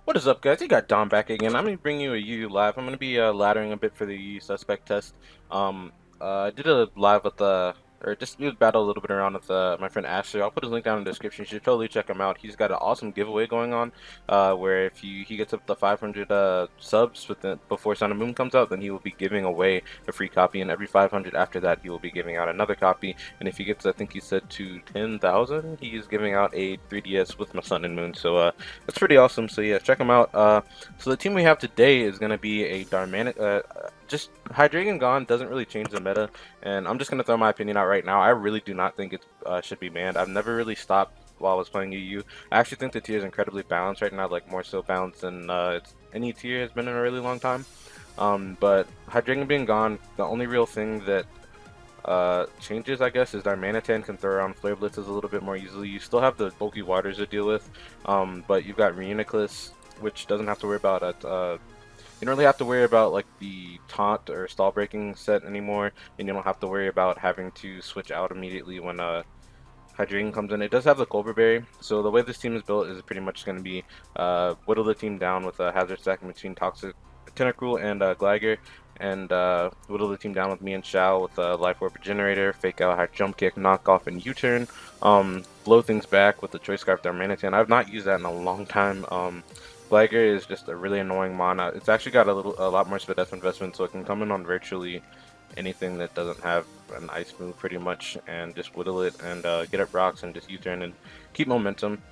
What is up, guys? You got Don back again. I'm gonna bring you a UU live. I'm gonna be laddering a bit for the UU suspect test. Um, I did a live with or just we battle a little bit around with my friend Ashley. I'll put his link down in the description. You should totally check him out. He's got an awesome giveaway going on, where if he gets up to 500 subs before Sun and Moon comes out, then he will be giving away a free copy, and every 500 after that, he will be giving out another copy. And if he gets, I think he said to 10,000, he is giving out a 3DS with my Sun and Moon. So that's pretty awesome. So yeah, check them out. So the team we have today is going to be a Darmanic. Just Hydreigon gone doesn't really change the meta, and I'm just going to throw my opinion out right now. I really do not think it should be banned. I've never really stopped while I was playing UU. I actually think the tier is incredibly balanced right now, like more so balanced than any tier has been in a really long time. But Hydreigon being gone, the only real thing that changes, I guess, is Darmanitan can throw around Flare Blitzes a little bit more easily. You still have the bulky waters to deal with, but you've got Reuniclus, which doesn't have to worry about it. You don't really have to worry about like the taunt or stall breaking set anymore, and you don't have to worry about having to switch out immediately when Hydreigon comes in. It does have the Cobra Berry, so the way this team is built is pretty much going to be whittle the team down with a hazard stack between Toxic Tentacruel and Gligar, and whittle the team down with me and Shao with a Life Orb Generator, Fake Out, High Jump Kick, Knock Off, and U-Turn. Blow things back with the Choice Scarf Darmanitan. I've not used that in a long time. Gligar is just a really annoying mana. It's actually got a lot more Spadef investment, so it can come in on virtually anything that doesn't have an ice move pretty much, and just whittle it and get up rocks and just U-turn and keep momentum.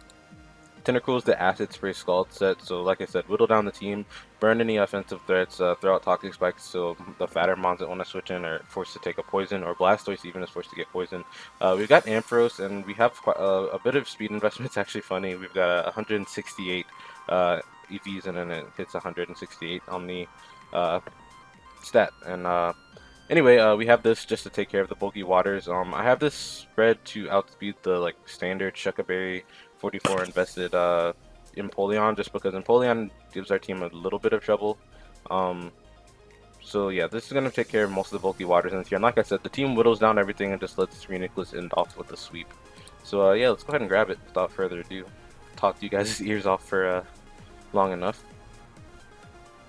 Tentacruel is the Acid Spray Scald set, so like I said, whittle down the team, burn any offensive threats, throw out Toxic Spikes so the fatter mons that want to switch in are forced to take a poison, or Blastoise even is forced to get poison. We've got Ampharos, and we have quite, a bit of speed investment. It's actually funny. We've got 168 EVs, and then it hits 168 on the stat. And anyway, we have this just to take care of the bulky waters. I have this spread to outspeed the like standard Shuckaberry 44 invested Empoleon, just because Empoleon gives our team a little bit of trouble. So yeah, this is going to take care of most of the bulky waters in the tier. And like I said, the team whittles down everything and just lets Reuniclus end off with a sweep. So yeah, let's go ahead and grab it without further ado. Talk to you guys' ears off for long enough.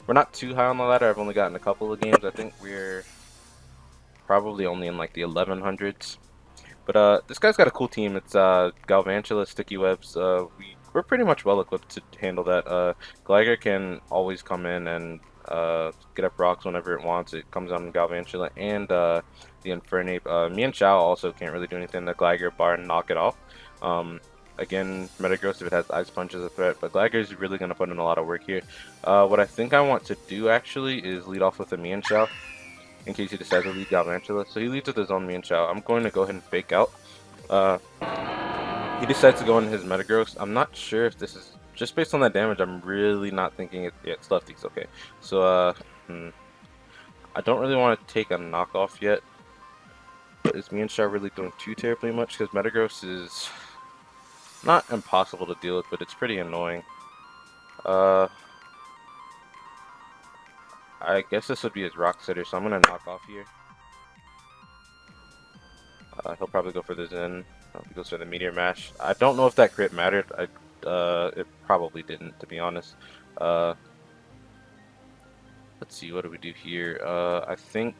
We're not too high on the ladder. I've only gotten a couple of games. I think we're probably only in like the 1100s. But this guy's got a cool team. It's Galvantula, Sticky Webs. We're pretty much well equipped to handle that. Gligar can always come in and get up rocks whenever it wants. It comes on Galvantula and the Infernape. Me and Shao also can't really do anything. The Gligar bar and knock it off. Again, Metagross if it has Ice Punch as a threat, but Gligar is really going to put in a lot of work here. What I think I want to do actually is lead off with a Mian Shao, in case he decides to lead Galvantula. So he leads with his own Mian Shao. I'm going to go ahead and Fake Out. He decides to go in his Metagross. I'm not sure if this is, just based on that damage, I'm really not thinking it's Lefties. Okay, so I don't really want to take a knockoff yet. But is Mian Shao really doing too terribly much? Because Metagross is not impossible to deal with, but it's pretty annoying. I guess this would be his Rock Setter, so I'm gonna knock off here. He'll probably go for the Zen. He goes for the Meteor Mash. I don't know if that crit mattered. It probably didn't, to be honest. Let's see, what do we do here? I think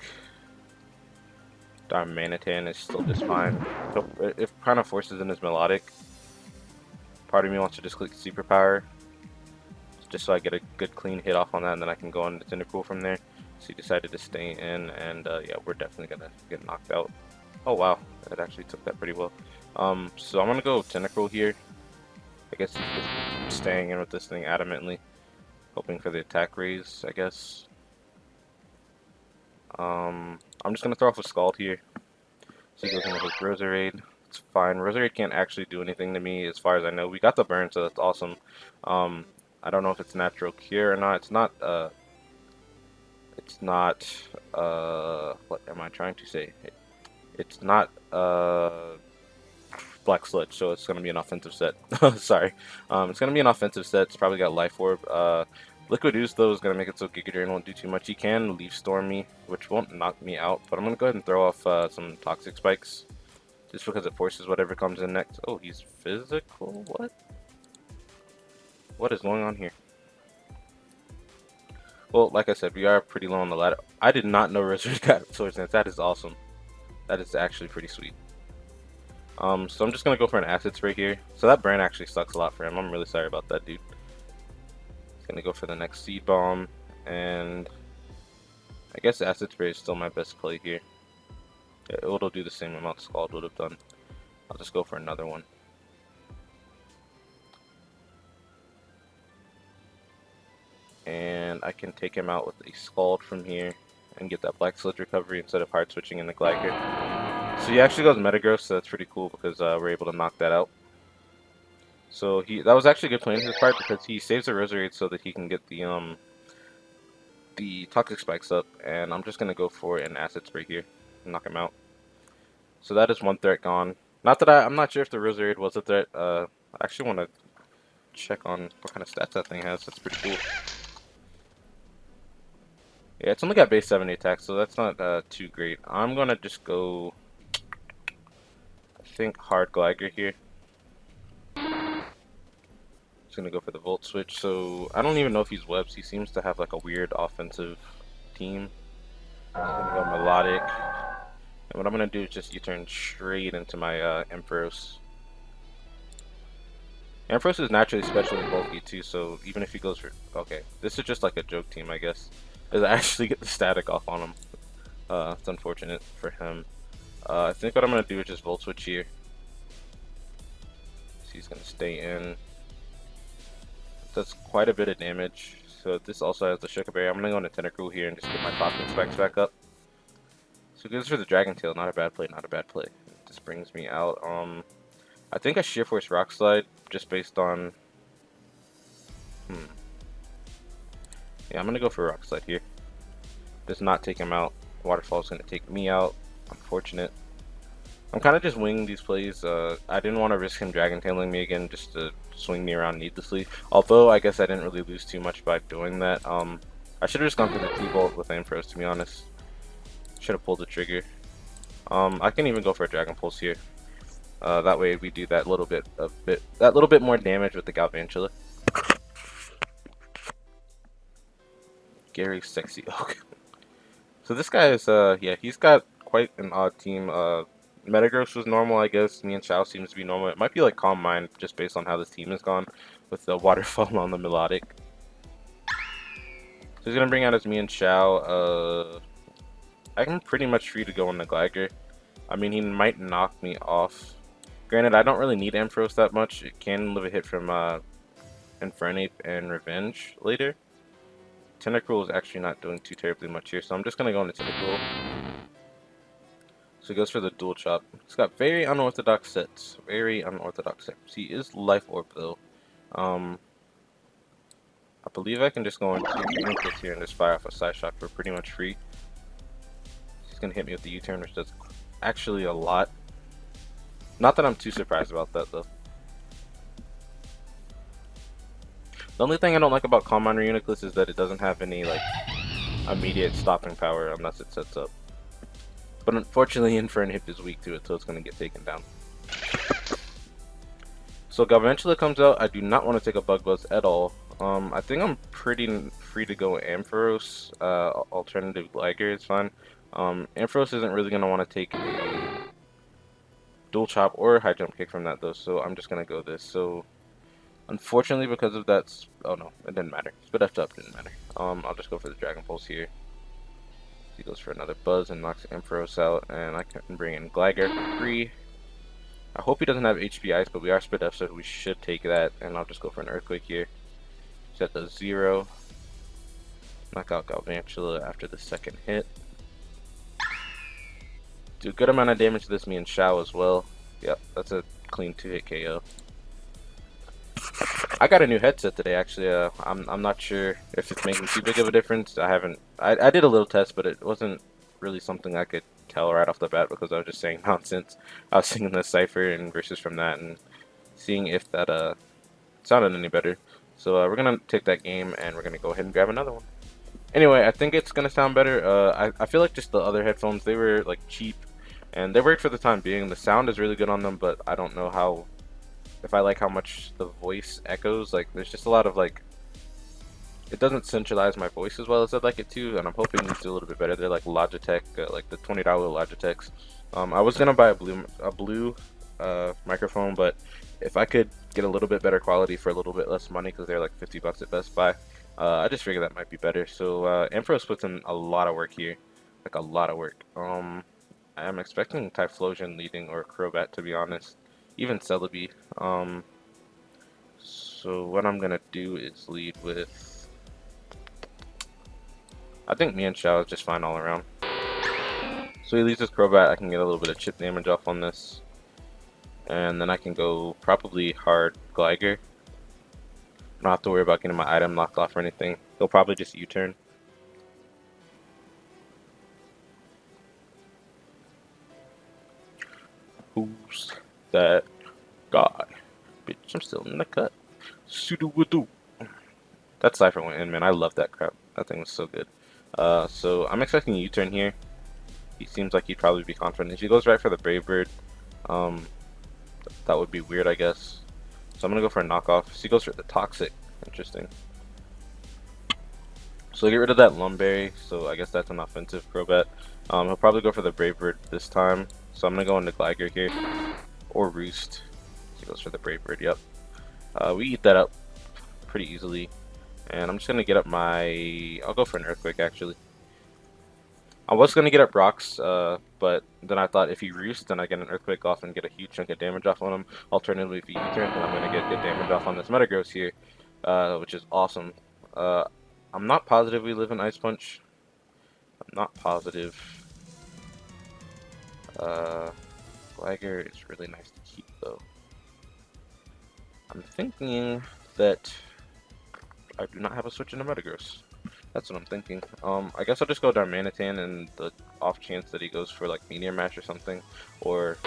Darmanitan is still just fine. So if kind of forces in his Melodic, part of me wants to just click Superpower, just so I get a good clean hit off on that, and then I can go on the Tentacruel from there. So he decided to stay in, and yeah, we're definitely gonna get knocked out. Oh wow, that actually took that pretty well. So I'm gonna go Tentacruel here. I guess he's just staying in with this thing adamantly, hoping for the attack raise, I guess. I'm just gonna throw off a Scald here. So he goes in with his Roserade. It's fine. Roserade can't actually do anything to me as far as I know. We got the burn, so that's awesome. I don't know if it's natural cure or not. It's not, what am I trying to say? It's not, Black Sludge, so it's going to be an offensive set. Sorry. It's going to be an offensive set. It's probably got Life Orb. Liquid Ooze, though, is going to make it so Giga Drain won't do too much. He can Leaf Storm me, which won't knock me out, but I'm going to go ahead and throw off some Toxic Spikes, just because it forces whatever comes in next. Oh, he's physical? What? What is going on here? Well, like I said, we are pretty low on the ladder. I did not know Roserade got Swords Dance. That is awesome. That is actually pretty sweet. So I'm just gonna go for an Acid Spray here. So that brand actually sucks a lot for him. I'm really sorry about that, dude. He's gonna go for the next Seed Bomb, and I guess Acid Spray is still my best play here. It'll do the same amount Scald would have done. I'll just go for another one. And I can take him out with a Scald from here and get that Black Sludge recovery instead of hard switching in the Glider. So he actually goes Metagross, so that's pretty cool because we're able to knock that out. So that was actually good play on his part because he saves the Roserade so that he can get the Toxic Spikes up, and I'm just gonna go for an Acid Spray here and knock him out. So that is one threat gone. Not that I'm not sure if the Roserade was a threat. I actually want to check on what kind of stats that thing has. That's pretty cool. Yeah, it's only got base 70 attack, so that's not too great. I'm gonna just go, I think, hard Glider here. Just gonna go for the Volt Switch. So I don't even know if he's webs. He seems to have like a weird offensive team. I'm gonna go Melodic. And what I'm gonna do is just U-turn straight into my Ampharos. Ampharos is naturally special and bulky too, so even if he goes for... Okay, this is just like a joke team, I guess. Because I actually get the static off on him. It's unfortunate for him. I think what I'm gonna do is just Volt Switch here. So he's gonna stay in. Does quite a bit of damage. So this also has the Sugar Berry. I'm gonna go into Tentacruel here and just get my Toxic Spikes back up. So goes for the Dragon Tail. Not a bad play. Not a bad play. This brings me out. I think a Sheer Force Rock Slide just based on. Yeah, I'm gonna go for a Rock Slide here. Does not take him out. Waterfall is gonna take me out. Unfortunate. I'm kind of just winging these plays. I didn't want to risk him Dragon Tailing me again just to swing me around needlessly. Although I guess I didn't really lose too much by doing that. I should have just gone for the T-Bolt with Ampharos, to be honest. Should have pulled the trigger. I can even go for a Dragon Pulse here. That way we do that little bit more damage with the Galvantula. Gary Sexy Oak. So this guy is yeah, he's got quite an odd team. Metagross was normal, I guess. Me and Chao seems to be normal. It might be like Calm Mind just based on how this team is gone with the Waterfall on the Melodic. So he's gonna bring out his me and Chao. I'm pretty much free to go on the Glider. I mean, he might knock me off. Granted, I don't really need Ampharos that much. It can live a hit from Infernape and Revenge later. Tentacruel is actually not doing too terribly much here, so I'm just gonna go into Tentacruel. So he goes for the Dual Chop. He's got very unorthodox sets. Very unorthodox sets. He is Life Orb though. I believe I can just go into Unicorns here and just fire off a Side Shock for pretty much free. He's gonna hit me with the U-turn, which does actually a lot. Not that I'm too surprised about that though. The only thing I don't like about Calm Mind Reuniclus is that it doesn't have any like immediate stopping power unless it sets up. But unfortunately, Infernape is weak to it, so it's gonna get taken down. So Galvantula comes out. I do not want to take a Bug Buzz at all. I think I'm pretty free to go Ampharos. Alternative Glider is fine. Ampharos isn't really gonna want to take a Dual Chop or High Jump Kick from that though, so I'm just gonna go this. So unfortunately, because of that, oh no, it didn't matter. Spit F up didn't matter. I'll just go for the Dragon Pulse here. He goes for another Buzz and knocks Ampharos out, and I can bring in Gligar for free. I hope he doesn't have HP Ice, but we are Spit F, so we should take that, and I'll just go for an Earthquake here. Set the 0. Knock out Galvantula after the second hit. Do a good amount of damage to this me and Shao as well. Yep, that's a clean 2-hit KO. I got a new headset today actually. I'm not sure if it's making too big of a difference. I did a little test, but it wasn't really something I could tell right off the bat because I was just saying nonsense. I was singing the Cypher and verses from that and seeing if that sounded any better. So we're gonna take that game and we're gonna go ahead and grab another one. Anyway, I think it's gonna sound better. I feel like just the other headphones, they were like cheap and they worked for the time being. The sound is really good on them, but I don't know if I like how much the voice echoes. Like there's just a lot of like it doesn't centralize my voice as well as I'd like it to, and I'm hoping these do a little bit better. They're like Logitech, like the $20 Logitechs. I was gonna buy a blue microphone, but if I could get a little bit better quality for a little bit less money, because they're like 50 bucks at Best Buy, I just figured that might be better. So Ampharos puts in a lot of work here, like a lot of work. I am expecting Typhlosion leading or Crobat, to be honest, even Celebi. So what I'm gonna do is lead with, I think Mian Shao is just fine all around. So he leads his Crobat, I can get a little bit of chip damage off on this. And then I can go probably hard Gligar. I don't have to worry about getting my item knocked off or anything. He'll probably just U-turn. Who's that guy? Bitch, I'm still in the cut. Sudo-wado. That Cypher went in, man. I love that crap. That thing was so good. So I'm expecting a U-turn here. He seems like he'd probably be confident. If he goes right for the Brave Bird, that would be weird, I guess. So I'm gonna go for a knockoff. So he goes for the Toxic. Interesting. So get rid of that Lumberry. So I guess that's an offensive Crobat. He'll probably go for the Brave Bird this time. So I'm gonna go into Gligar here, or Roost. He goes for the Brave Bird. Yep. We eat that up pretty easily. And I'm just gonna get up my. I'll go for an Earthquake actually. I was gonna get up Rocks, but then I thought if he Roost, then I get an Earthquake off and get a huge chunk of damage off on him. Alternatively, if he U-turns, then I'm gonna get good damage off on this Metagross here, which is awesome. I'm not positive we live in Ice Punch. I'm not positive. Gligar is really nice to keep though. I'm thinking that I do not have a switch into Metagross. That's what I'm thinking. I guess I'll just go Darmanitan and the off chance that he goes for like Meteor Mash or something. Or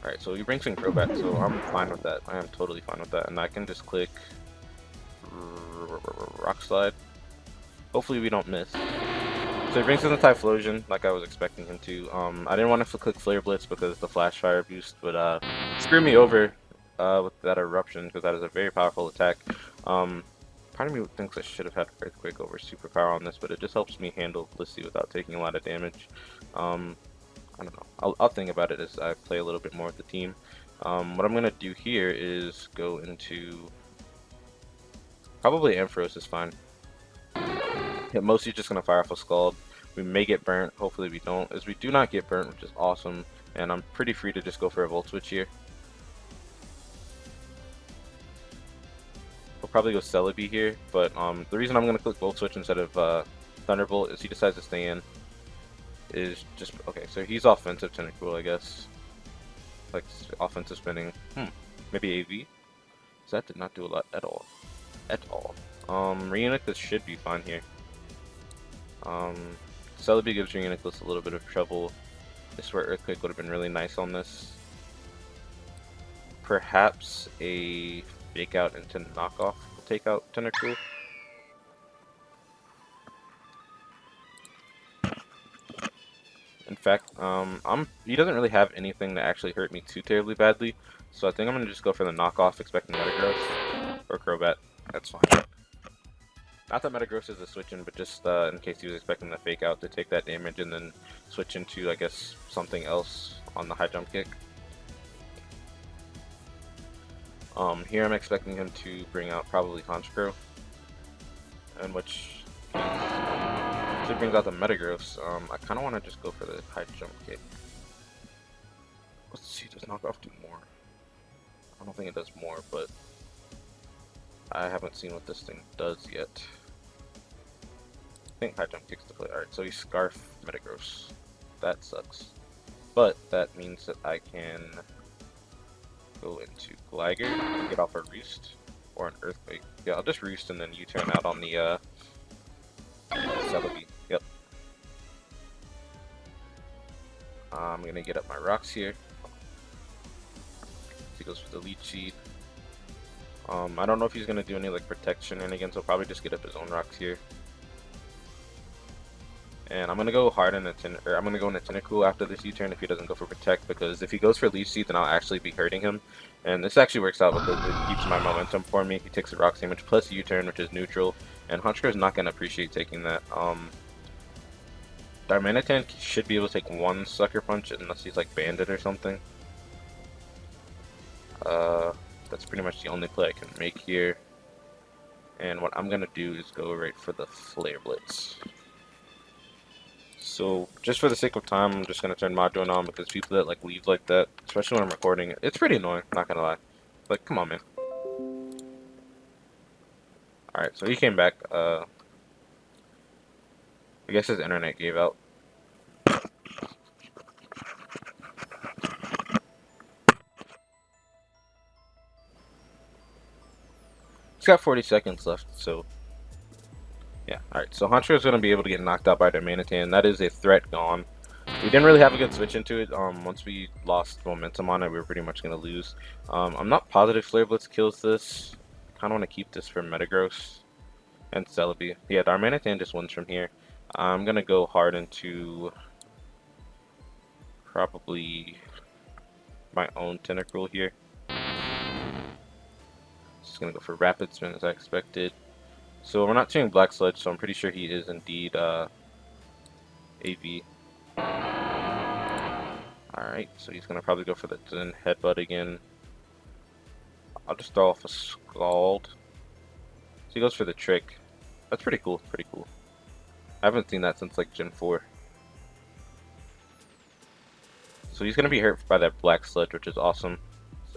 alright, so he brings in Crobat, so I'm fine with that. I am totally fine with that. And I can just click Rock Slide. Hopefully we don't miss. So he brings in the Typhlosion, like I was expecting him to. I didn't want to click Flare Blitz because the Flash Fire boost would screw me over with that Eruption, because that is a very powerful attack. Part of me thinks I should have had Earthquake over Superpower on this, but it just helps me handle Blissey without taking a lot of damage. I don't know. I'll think about it as I play a little bit more with the team. What I'm going to do here is go into... Probably Ampharos is fine. Yeah, mostly just going to fire off a Scald. We may get burnt. Hopefully we don't. As we do not get burnt, which is awesome. And I'm pretty free to just go for a Volt Switch here. We'll probably go Celebi here, but the reason I'm going to click Volt Switch instead of Thunderbolt is he decides to stay in. Is just, okay, so he's offensive Tentacool, I guess. Like, offensive spinning. Maybe AV? So that did not do a lot at all. At all. Reuniclus should be fine here. Celebi gives Reuniclus a little bit of trouble. This is where Earthquake would have been really nice on this. Perhaps a Fake Out into Knockoff will take out Tentacool. In fact, he doesn't really have anything that actually hurt me too terribly badly, so I think I'm gonna just go for the knockoff, expecting Metagross or Crobat. That's fine. Not that Metagross is a switch in, but just in case he was expecting the Fake Out to take that damage and then switch into, I guess, something else on the high jump kick. Here I'm expecting him to bring out probably Honchkrow, and which he brings out the Metagross. I kind of want to just go for the high jump kick. Let's see, does knockoff do more? I don't think it does more, but I haven't seen what this thing does yet. I think high jump kicks to play. Alright, so he Scarf Metagross. That sucks. But that means that I can go into Gligar and get off a Roost or an Earthquake. Yeah, I'll just Roost and then U-turn out on the Celebi. Yep. I'm gonna get up my rocks here. He goes for the Leech Seed. I don't know if he's gonna do any like protection, and again, so I'll probably just get up his own rocks here. And I'm gonna go hard in I'm gonna go into Tentacool after this U-turn if he doesn't go for Protect, because if he goes for Leaf Seed, then I'll actually be hurting him. And this actually works out because it keeps my momentum for me. He takes a Rock Damage plus U-turn, which is neutral, and Honchkrow is not gonna appreciate taking that. Darmanitan should be able to take one Sucker Punch unless he's like Bandit or something. That's pretty much the only play I can make here. And what I'm gonna do is go right for the Flare Blitz. So just for the sake of time, I'm just gonna turn Module on because people that like leave like that, especially when I'm recording, it's pretty annoying. Not gonna lie. Like, come on, man. All right, so he came back. I guess his internet gave out. He's got 40 seconds left, so yeah. Alright, so Honchkrow is going to be able to get knocked out by Darmanitan. That is a threat gone. We didn't really have a good switch into it. Once we lost momentum on it, we were pretty much going to lose. I'm not positive Flare Blitz kills this. Kind of want to keep this for Metagross and Celebi. Yeah, Darmanitan just wins from here. I'm going to go hard into probably my own Tentacruel here. Just going to go for Rapid Spin as I expected. So we're not tuning Black Sludge, so I'm pretty sure he is indeed AV. Alright, so he's going to probably go for the Headbutt again. I'll just throw off a Scald. So he goes for the Trick. That's pretty cool, pretty cool. I haven't seen that since like Gen 4. So he's going to be hurt by that Black Sludge, which is awesome.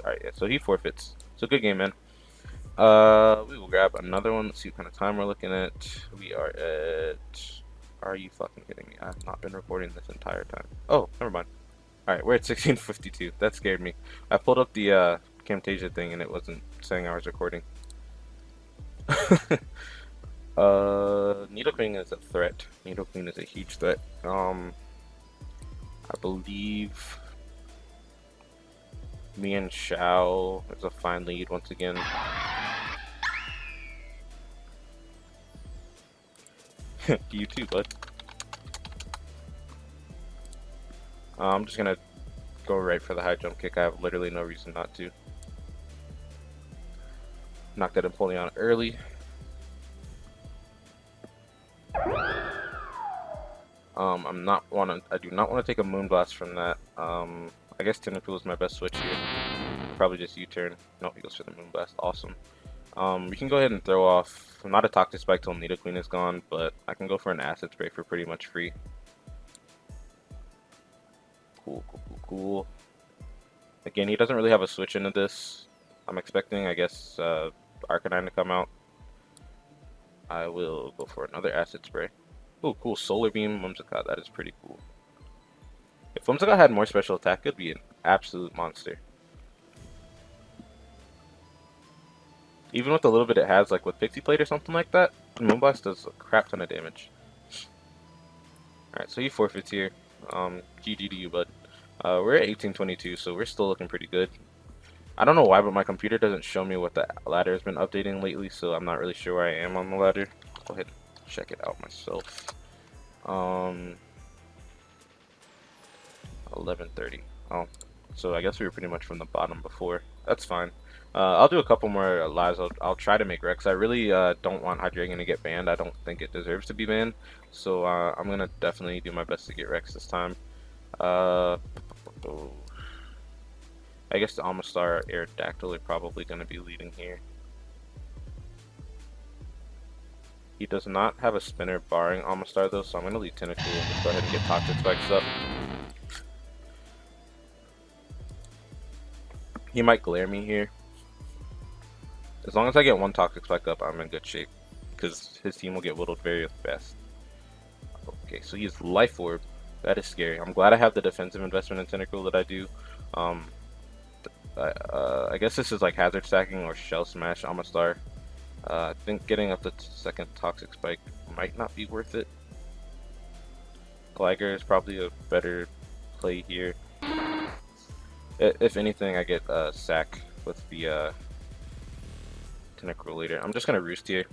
Alright, yeah, so he forfeits. So good game, man. We will grab another one. Let's see what kind of time we're looking at. We are at... Are you fucking kidding me? I have not been recording this entire time. Oh, never mind. Alright, we're at 16:52. That scared me. I pulled up the Camtasia thing and it wasn't saying I was recording. Nidoqueen is a threat. Nidoqueen is a huge threat. I believe me and Shao is a fine lead once again. You too, bud. I'm just gonna go right for the high jump kick. I have literally no reason not to. Knock that Empoleon early. I do not want to take a Moonblast from that. I guess Tentacool is my best switch here. Probably just U-turn. No, he goes for the Moonblast. Awesome. We can go ahead and throw off, not a Toxic Spike till Nidoqueen is gone, but I can go for an Acid Spray for pretty much free. Cool, cool, cool, cool. Again, he doesn't really have a switch into this. I'm expecting, I guess, Arcanine to come out. I will go for another Acid Spray. Oh, cool. Solar Beam, Whimsicott. That is pretty cool. If Whimsicott had more special attack, it would be an absolute monster. Even with the little bit it has, like with Pixie Plate or something like that, Moonblast does a crap ton of damage. Alright, so he forfeits here. GG to you, bud. We're at 1822, so we're still looking pretty good. I don't know why, but my computer doesn't show me what the ladder has been updating lately, so I'm not really sure where I am on the ladder. Go ahead and check it out myself. 11:30. Oh, so I guess we were pretty much from the bottom before. That's fine. I'll do a couple more lives. I'll try to make reqs. I really don't want Hydreigon to get banned. I don't think it deserves to be banned. So I'm gonna definitely do my best to get reqs this time. I guess the Amistar Aerodactyl are probably gonna be leading here. He does not have a spinner barring Amistar though, so I'm gonna lead Tentacool and just go ahead and get Toxic Spikes up. He might glare me here. As long as I get one Toxic Spike up, I'm in good shape. Because his team will get whittled very fast. Okay, so he has Life Orb. That is scary. I'm glad I have the defensive investment in Tentacool that I do. I guess this is like Hazard Stacking or Shell Smash Amistar. I think getting up the second Toxic Spike might not be worth it. Gligar is probably a better play here. If anything, I get Sack with the Tentacruel later. I'm just gonna Roost here.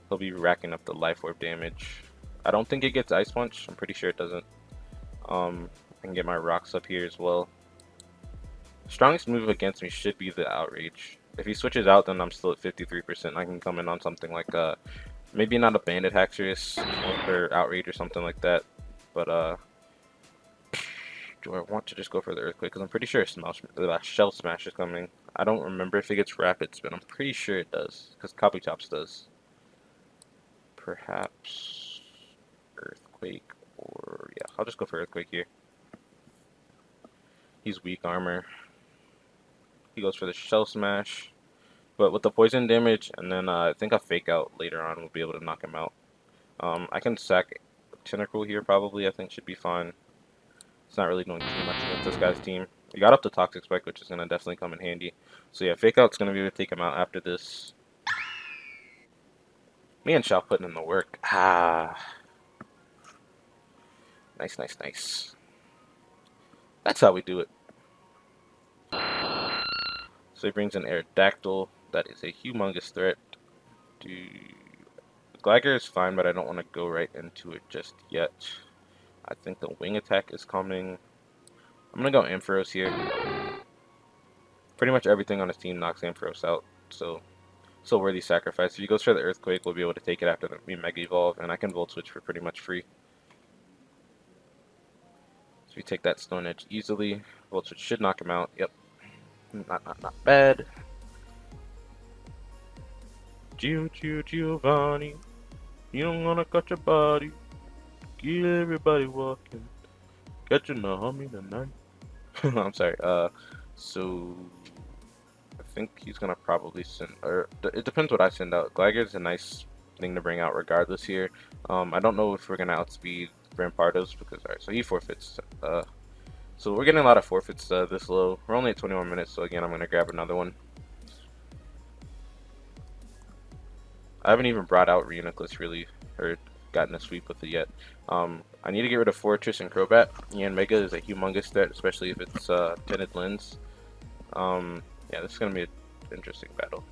He'll be racking up the Life Orb damage. I don't think it gets Ice Punch. I'm pretty sure it doesn't. I can get my rocks up here as well. Strongest move against me should be the Outrage. If he switches out, then I'm still at 53%. I can come in on something like maybe not a Bandit Haxorus or Outrage or something like that. But do I want to just go for the Earthquake? Because I'm pretty sure Shell Smash is coming. I don't remember if it gets Rapid Spin. I'm pretty sure it does. Because Kabutops does. Perhaps Earthquake or... yeah, I'll just go for Earthquake here. He's weak armor. He goes for the Shell Smash. But with the poison damage and then I think a Fake Out later on will be able to knock him out. I can sack Tentacruel here probably. I think should be fine. It's not really doing too much against this guy's team. He got up to Toxic Spike, which is going to definitely come in handy. So yeah, Fake Out's going to be able to take him out after this. Me and Shao putting in the work. Ah. Nice, nice, nice. That's how we do it. So he brings in Aerodactyl. That is a humongous threat. Gligar is fine, but I don't want to go right into it just yet. I think the Wing Attack is coming. I'm going to go Ampharos here. Pretty much everything on his team knocks Ampharos out, so worthy sacrifice. If he goes for the Earthquake, we'll be able to take it after the Mega Evolve, and I can Volt Switch for pretty much free. So we take that Stone Edge easily. Volt Switch should knock him out. Yep. Not bad. Giovanni, you don't wanna cut your body. Get everybody walking. Catching the homie tonight. I'm sorry. So I think he's gonna probably send, or it depends what I send out. Gligar's a nice thing to bring out regardless here. I don't know if we're gonna outspeed Rampardos because alright, so he forfeits. So we're getting a lot of forfeits this low. We're only at 21 minutes, so again I'm gonna grab another one. I haven't even brought out Reuniclus really, or gotten a sweep with it yet. I need to get rid of Fortress and Crobat. Mega is a humongous threat, especially if it's Tinted Lens. Yeah, this is going to be an interesting battle.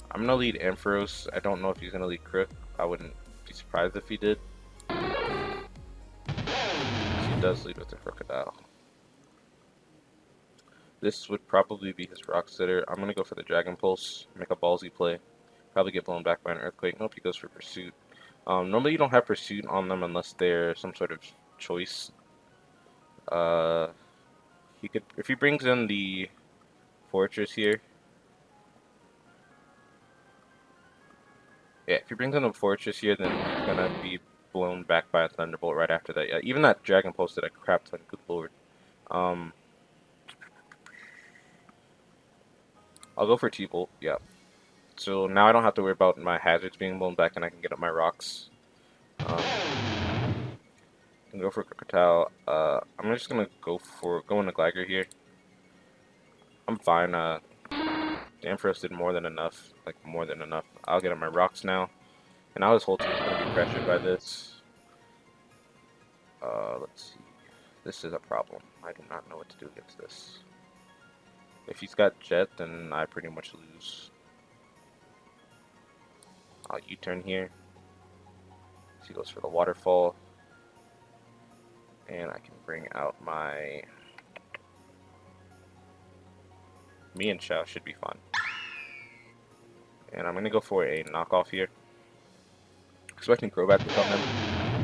I'm going to lead Ampharos. I don't know if he's going to lead Crook. I wouldn't be surprised if he did. He does lead with the Crocodile. This would probably be his Rock Setter. I'm going to go for the Dragon Pulse, make a ballsy play. Probably get blown back by an Earthquake. Nope, he goes for Pursuit. Normally you don't have Pursuit on them unless they're some sort of choice. He could, if he brings in the Fortress here. Yeah, if he brings in the Fortress here, then he's gonna be blown back by a Thunderbolt right after that. Yeah, even that Dragon Pulse did a crap ton. Good lord. I'll go for T-Bolt. Yeah. So now I don't have to worry about my hazards being blown back, and I can get up my rocks. I can go for Crocodile. I'm just gonna go into Gligar here. I'm fine. The Ampharos did more than enough, like more than enough. I'll get up my rocks now, and now his whole team is gonna be pressured by this. Let's see. This is a problem. I do not know what to do against this. If he's got Jet, then I pretty much lose. I'll U-turn here. So he goes for the Waterfall. And I can bring out my... Me and Shao should be fun. And I'm going to go for a knockoff here. Expecting Crobat to come in.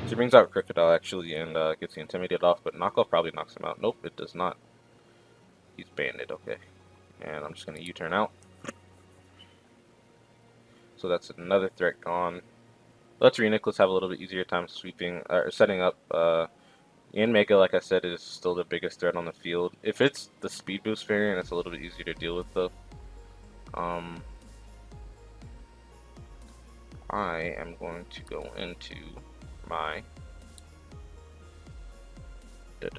So he brings out Crocodile actually and gets the Intimidated off, but knockoff probably knocks him out. Nope, it does not. He's Banded, okay. And I'm just going to U-turn out. So that's another threat gone. Let's Reuniclus have a little bit easier time sweeping or setting up. Mega, like I said, is still the biggest threat on the field. If it's the Speed Boost variant, it's a little bit easier to deal with though. I am going to go into my I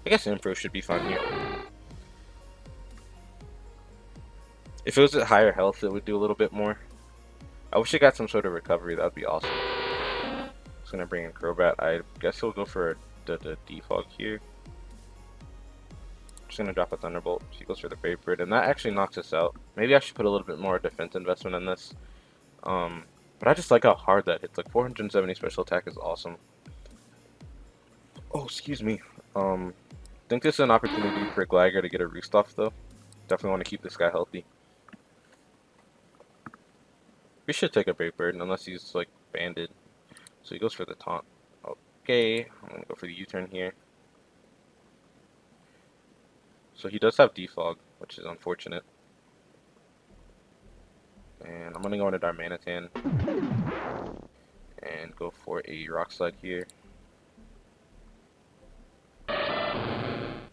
guess Ampharos should be fine here. If it was at higher health, it would do a little bit more. I wish it got some sort of recovery. That would be awesome. Just gonna bring in Crobat. I guess he'll go for the Defog here. Just gonna drop a Thunderbolt. He goes for the Vaporid, and that actually knocks us out. Maybe I should put a little bit more defense investment in this. But I just like how hard that hits. Like 470 special attack is awesome. Oh, excuse me. I think this is an opportunity for Gligar to get a roost off though. Definitely want to keep this guy healthy. We should take a Brave Bird unless he's like banded. So he goes for the taunt. Okay, I'm gonna go for the U-turn here. So he does have defog, which is unfortunate. And I'm gonna go into Darmanitan and go for a Rock Slide here.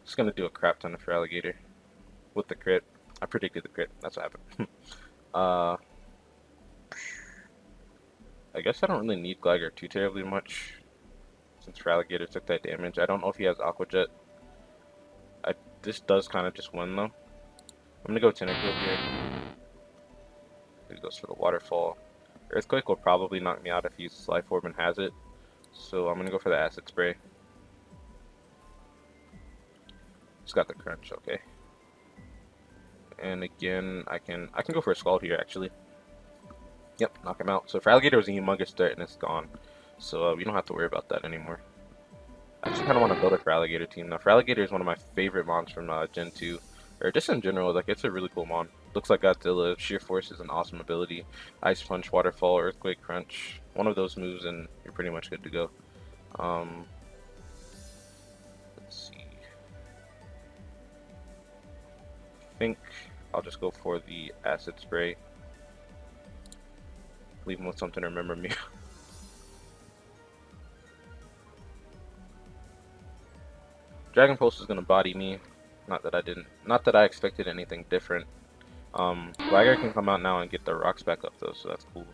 Just gonna do a crap ton of Feraligatr with the crit. I predicted the crit. That's what happened. I guess I don't really need Gligar too terribly much since Feraligatr took that damage. I don't know if he has Aqua Jet. This does kind of just win though. I'm gonna go Tentacle here. He goes for the Waterfall. Earthquake will probably knock me out if he's Life Orb and has it. So I'm gonna go for the Acid Spray. He's got the Crunch, okay. And again, I can go for a Scald here actually. Yep, knock him out. So Feraligatr was a humongous threat and it's gone. So we don't have to worry about that anymore. I actually kind of want to build a Feraligatr team now. Feraligatr is one of my favorite mons from Gen 2. Or just in general, like it's a really cool mon. Looks like Godzilla. Sheer Force is an awesome ability. Ice Punch, Waterfall, Earthquake, Crunch. One of those moves and you're pretty much good to go. Let's see. I think I'll just go for the Acid Spray. Leave him with something to remember me. Dragon Pulse is gonna body me. Not that I expected anything different. Gligar can come out now and get the rocks back up though, so that's cool.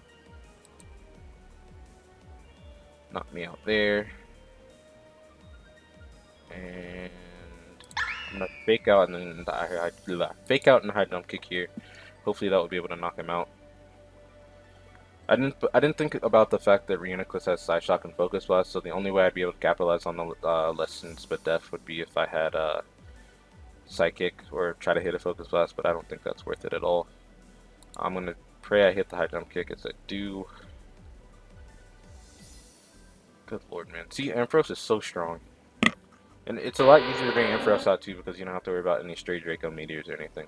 Knock me out there. And I'm gonna fake out and then fake out and high jump kick here. Hopefully that will be able to knock him out. I didn't think about the fact that Reuniclus has Side Shock and Focus Blast, so the only way I'd be able to capitalize on the less than Spit Def would be if I had Psychic or try to hit a Focus Blast, but I don't think that's worth it at all. I'm gonna pray I hit the high jump kick as I do. Good lord, man. See, Ampharos is so strong. And it's a lot easier to bring Ampharos out too because you don't have to worry about any stray Draco Meteors or anything.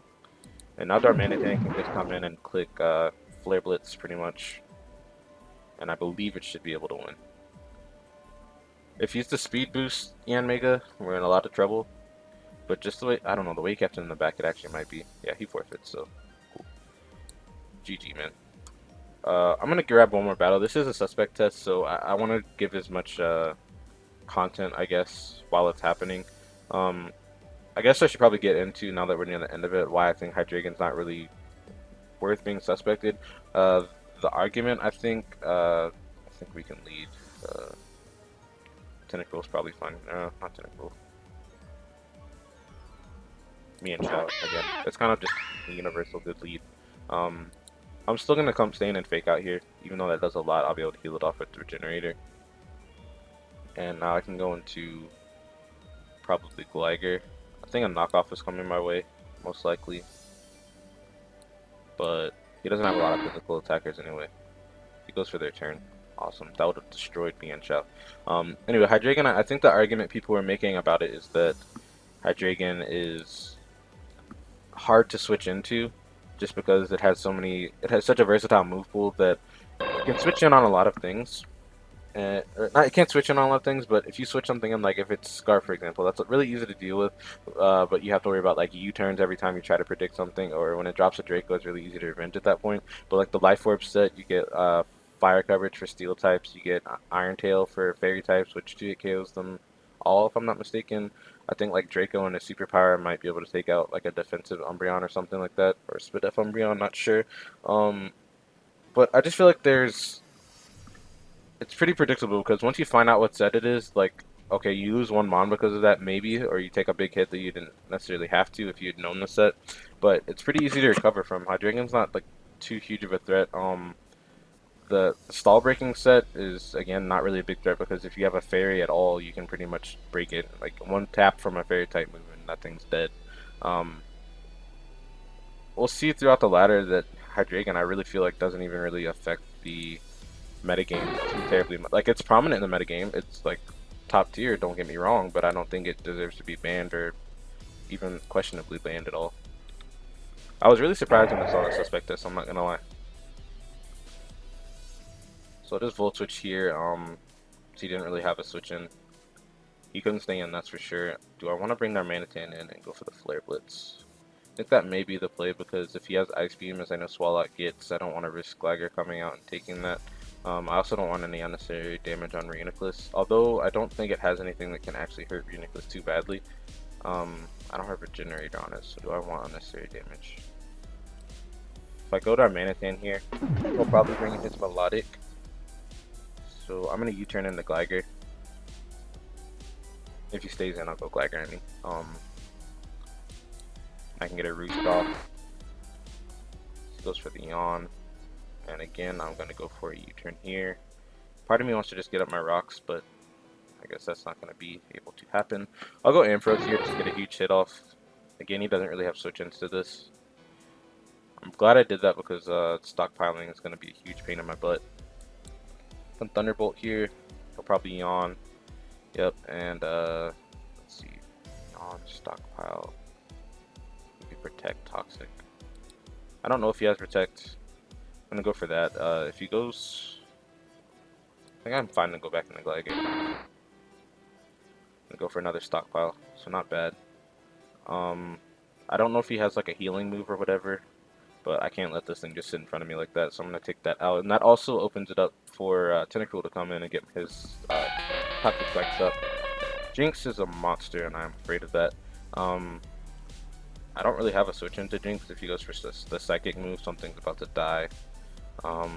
And now Darmanitan can just come in and click Flare Blitz pretty much. And I believe it should be able to win. If he's the speed boost Yanmega, we're in a lot of trouble. But just the way, I don't know, the way he kept it in the back, it actually might be. Yeah, he forfeits, so cool. GG, man. I'm going to grab one more battle. This is a suspect test, so I want to give as much content, I guess, while it's happening. I guess I should probably get into, now that we're near the end of it, why I think Hydreigon's not really worth being suspected. The argument, I think we can lead. Tentacle's probably fine. Not Tentacle. Me and Chow again. It's kind of just a universal good lead. I'm still gonna come stay in and fake out here, even though that does a lot. I'll be able to heal it off with the Regenerator. And now I can go into probably Gligar. I think a knockoff is coming my way, most likely. But he doesn't have a lot of physical attackers anyway. He goes for their turn. Awesome. That would have destroyed me and Chow. Anyway, Hydreigon, I think the argument people were making about it is that Hydreigon is hard to switch into just because it has such a versatile move pool that you can switch in on a lot of things. It can't switch in on a lot of things, but if you switch something in, like if it's Scarf, for example, that's really easy to deal with, but you have to worry about like U-turns every time you try to predict something, or when it drops a Draco, it's really easy to revenge at that point. But like the Life Orb set, you get Fire coverage for Steel types, you get Iron Tail for Fairy types, which 2-hit KOs them all, if I'm not mistaken. I think like Draco and a superpower might be able to take out like a defensive Umbreon or something like that, or a Spit Def Umbreon, not sure. But I just feel like it's pretty predictable because once you find out what set it is, like, okay, you lose one Mon because of that, maybe, or you take a big hit that you didn't necessarily have to if you had known the set, but it's pretty easy to recover from. Hydreigon's not like too huge of a threat. The stall breaking set is, again, not really a big threat because if you have a fairy at all, you can pretty much break it. Like one tap from a fairy type move and that thing's dead. We'll see throughout the ladder that Hydreigon, I really feel like, doesn't even really affect the metagame too terribly. Like, it's prominent in the metagame. It's like top tier, don't get me wrong, but I don't think it deserves to be banned or even questionably banned at all. I was really surprised when I saw the suspect test, I'm not gonna lie. So I'll just volt switch here. So he didn't really have a switch in. He couldn't stay in, that's for sure. Do I want to bring our Manitan in and go for the Flare Blitz? I think that may be the play, because if he has Ice Beam, as I know Swallow gets, I don't want to risk Gligar coming out and taking that. I also don't want any unnecessary damage on Reuniclus, although I don't think it has anything that can actually hurt Reuniclus too badly. I don't have a Regenerator on it, so do I want unnecessary damage? If I go to our Manitan here, he'll probably bring in his Melodic. So I'm going to U-turn into Gligar. If he stays in, I'll go Gligar. I mean, I can get a Roost off. He goes for the Yawn. And again, I'm going to go for a U-turn here. Part of me wants to just get up my rocks, but I guess that's not going to be able to happen. I'll go Ampharos here just to get a huge hit off. Again, he doesn't really have switch ins to this. I'm glad I did that, because stockpiling is going to be a huge pain in my butt. Some Thunderbolt here. He'll probably Yawn. Yep, and let's see. Yawn, stockpile. Maybe Protect, Toxic. I don't know if he has Protect. I'm gonna go for that. If he goes, I think I'm fine to go back in the Gligar. I'm gonna go for another stockpile, so not bad. I don't know if he has like a healing move or whatever, but I can't let this thing just sit in front of me like that, so I'm gonna take that out. And that also opens it up for Tentacruel to come in and get his Toxic Spikes up. Jinx is a monster, and I'm afraid of that. I don't really have a switch into Jinx. If he goes for the Psychic move, something's about to die. I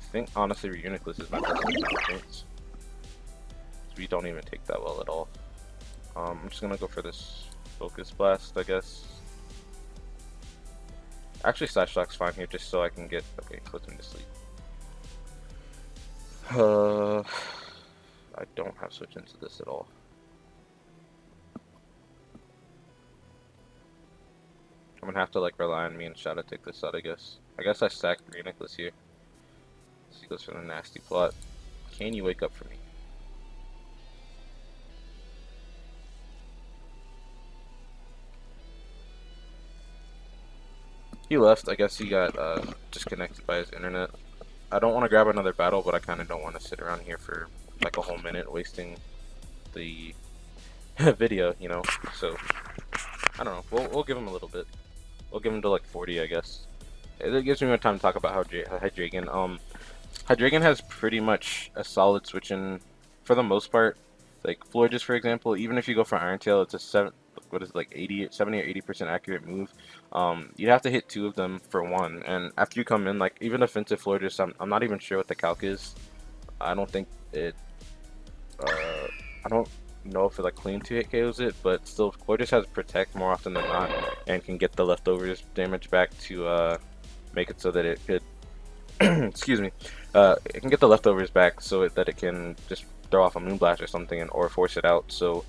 think honestly Reuniclus is my best switch on Jinx. We don't even take that well at all. I'm just gonna go for this Focus Blast, I guess. Actually, Slash Shock's fine here, just so I can get puts him to sleep. I don't have switch into this at all. I'm gonna have to like rely on me and try to take this out, I guess. I guess I sack Reuniclus here. So he goes for the nasty plot. Can you wake up for me? He left. I guess he got disconnected by his internet. I don't want to grab another battle, but I kind of don't want to sit around here for like a whole minute wasting the video, you know. So I don't know. We'll give him a little bit. We'll give him to like 40, I guess. It gives me more time to talk about how Hydreigon. Hydreigon has pretty much a solid switch in for the most part. Like Florges, for example, even if you go for Iron Tail, it's a 70 or 80% accurate move. You'd have to hit 2 of them for 1, and after you come in, like even offensive Florges, I'm not even sure what the calc is. I don't think it. I don't know if it like clean 2-hit KOs it, but still, Florges has Protect more often than not, and can get the leftovers damage back to make it so that it could. Excuse me. It can get the leftovers back so that it can just throw off a Moonblast or something, or force it out. So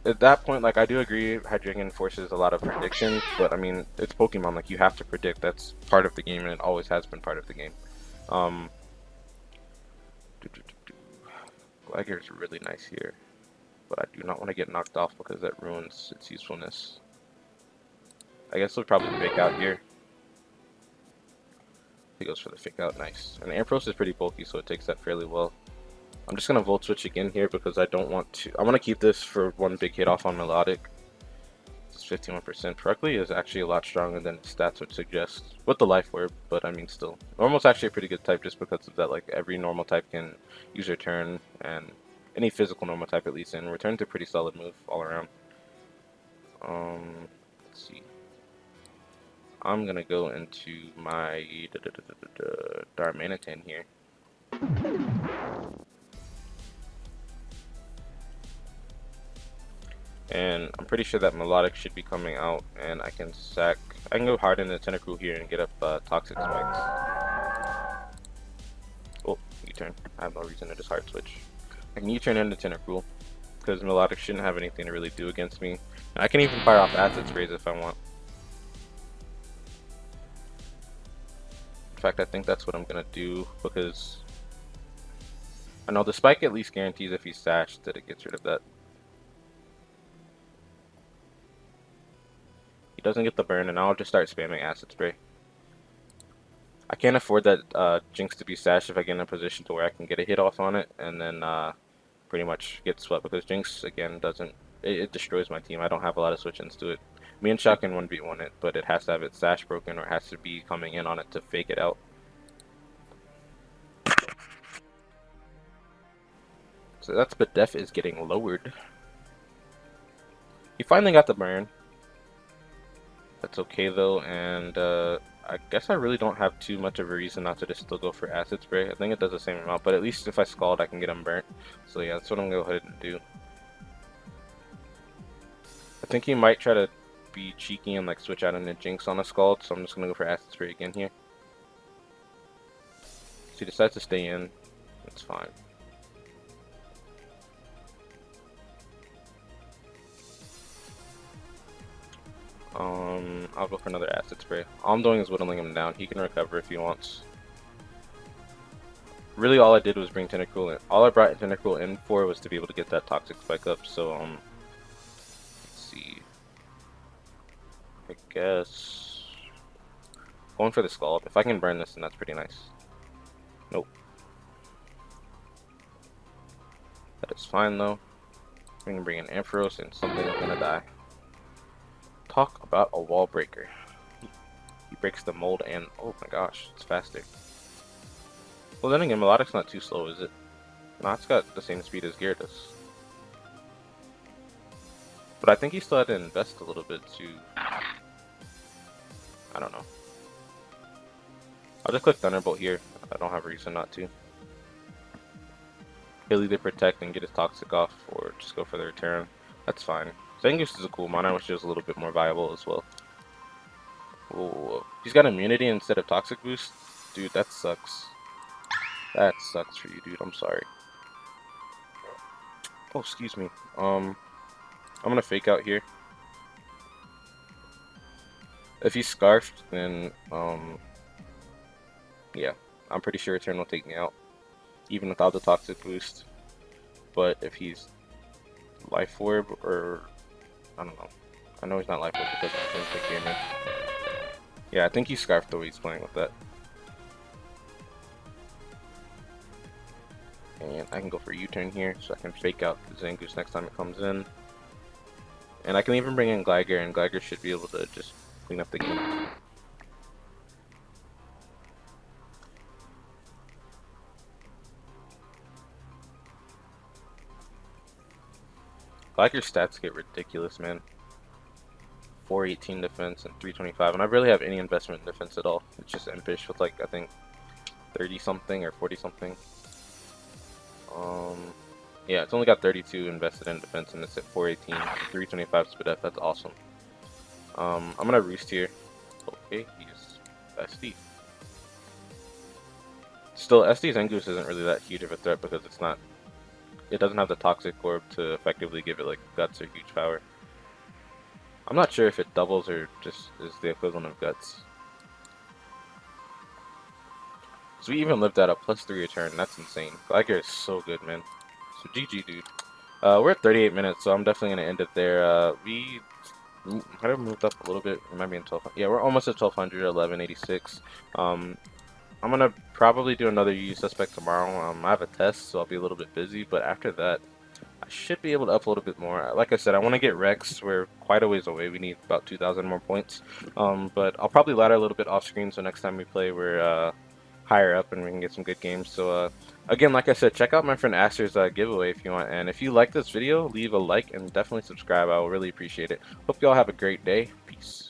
at that point, like I do agree, Hydreigon forces a lot of prediction, but I mean it's Pokemon. Like you have to predict. That's part of the game, and it always has been part of the game. Gligar is really nice here, but I do not want to get knocked off because that ruins its usefulness. I guess we'll probably fake out here. He goes for the fake out, nice. And Ampharos is pretty bulky, so it takes that fairly well. I'm just gonna Volt Switch again here because I don't want to. I want to keep this for one big hit off on Melodic. It's 51%. Precly is actually a lot stronger than stats would suggest with the Life Orb, but I mean still. Normal's actually a pretty good type just because of that. Like every normal type can use Return, and any physical normal type at least. And Return's a pretty solid move all around. Let's see. I'm gonna go into my Darmanitan here. And I'm pretty sure that Melodic should be coming out, and I can go hard into Tentacruel here and get up Toxic Spikes. Oh, U-turn. I have no reason to just hard switch. I can U-turn into Tentacruel, because Melodic shouldn't have anything to really do against me. And I can even fire off Acid Sprays if I want. In fact, I think that's what I'm gonna do, because I know the spike at least guarantees if he's sashed that it gets rid of that. He doesn't get the burn, and I'll just start spamming acid spray. I can't afford that Jinx to be sashed if I get in a position to where I can get a hit off on it, and then pretty much get swept, because Jinx, again, doesn't... It destroys my team. I don't have a lot of switch-ins to it. Me and Shaq can 1v1 it, but it has to have its sash broken, or it has to be coming in on it to fake it out. So that's... but def is getting lowered. He finally got the burn. That's okay though, and I guess I really don't have too much of a reason not to just still go for acid spray. I think it does the same amount, but at least if I scald, I can get him burnt. So yeah, that's what I'm gonna go ahead and do. I think he might try to be cheeky and like switch out into Jinx on a scald, so I'm just gonna go for acid spray again here. If he decides to stay in, that's fine. I'll go for another acid spray. All I'm doing is whittling him down. He can recover if he wants. Really, all I did was bring Tentacool in. All I brought Tentacool in for was to be able to get that toxic spike up. So let's see. I guess going for the scald. If I can burn this, then that's pretty nice. Nope. That is fine though. We can bring in Ampharos and something is gonna die. Talk about a wall breaker. He breaks the mold and oh my gosh, it's faster. Well then again, Melodic's not too slow, is it? No, it's got the same speed as Gyarados. But I think he still had to invest a little bit to... I don't know. I'll just click Thunderbolt here. I don't have a reason not to. He'll either protect and get his Toxic off, or just go for the return. That's fine. Zangoose is a cool mon. I wish it was a little bit more viable as well. Whoa. He's got immunity instead of Toxic boost? Dude, that sucks. That sucks for you, dude. I'm sorry. Oh, excuse me. I'm gonna fake out here. If he's scarfed, then, yeah. I'm pretty sure Return will take me out. Even without the Toxic boost. But if he's Life Orb, or... I don't know. I know he's not Life Orb because he's been big gamer. Yeah, I think he's scarfed the way he's playing with that. And I can go for U-turn here, so I can fake out the Zangoose next time it comes in. And I can even bring in Gligar, and Gligar should be able to just clean up the game. Gligar's stats get ridiculous, man. 418 defense and 325, and I barely have any investment in defense at all. It's just Impish with like, I think 30 something or 40 something. Yeah, it's only got 32 invested in defense, and it's at 418, 325 speed F. That's awesome. I'm gonna roost here. Okay, he's SD. Still, SD Zangoose isn't really that huge of a threat because it's not. It doesn't have the Toxic Orb to effectively give it like Guts or huge power. I'm not sure if it doubles or just is the equivalent of Guts. So we even lived at a +3 return. That's insane. Gligar is so good, man. So GG, dude. We're at 38 minutes, so I'm definitely gonna end it there. We might have moved up a little bit. It might be in 12. Yeah, we're almost at 1200, 1186. I'm gonna probably do another UU suspect tomorrow. I have a test, so I'll be a little bit busy. But after that, I should be able to upload a bit more. Like I said, I want to get reqs. We're quite a ways away. We need about 2,000 more points. But I'll probably ladder a little bit off screen, so next time we play, we're higher up and we can get some good games. So again, like I said, check out my friend Aster's giveaway if you want. And if you like this video, leave a like and definitely subscribe. I will really appreciate it. Hope you all have a great day. Peace.